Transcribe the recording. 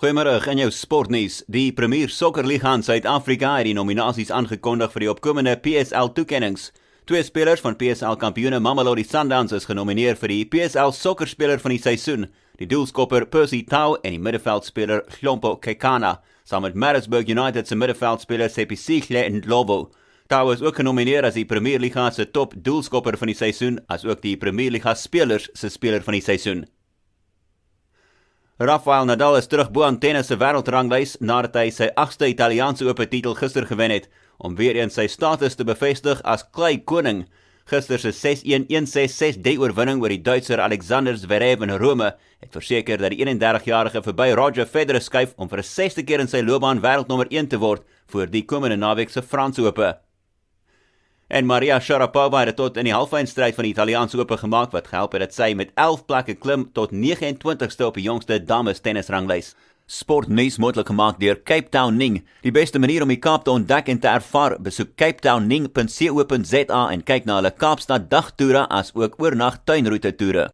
Goeiemôre in jou sportnuus. Die Premier Sokkerliga in Suid-Afrika het die nominasies aangekondig vir die opkomende PSL toekennings. Twee spelers van PSL kampioene Mamelodi Sundowns is genomineer vir die PSL sokkerspeler van die seisoen, die doelskopper Percy Tau en die middelveldspeler Hlompo Kekana, saam met Maritzburg United se middelveldspeler Sepisile Ndlovu. Tau is ook genomineer as die Premier Liga se top doelskopper van die seisoen, as ook die Premier Liga spelers se speler van die seisoen. Rafael Nadal is terug bo aan tennis se wêreldranglys nadat hy sy 8ste Italiaanse Ope titel gister gewen het, om weer eens sy status te bevestig as klei koning. Gister se 6-1, 1-6, 6-3 oorwinning oor die Duitser Alexander Zverev in Rome het verseker dat die 31-jarige verby Roger Federer skuif om vir 'n 6ste keer in sy loopbaan wêreldnommer 1 te word voor die komende naweek se Franse Ope. En Maria Sharapova het tot in die halfeindstryd van die Italiaanse Ope gemaak, wat gehelp het dat sy met 11 plekke klim tot 29ste op die jongste dames tennisranglys. Sportnuus moontlik gemaak deur Cape Town Ning. Die beste manier om die Kaap te ontdek en te ervaar, besoek capetownning.co.za en kyk na hulle Kaapstad dagtoere as ook oornag tuinroete toere.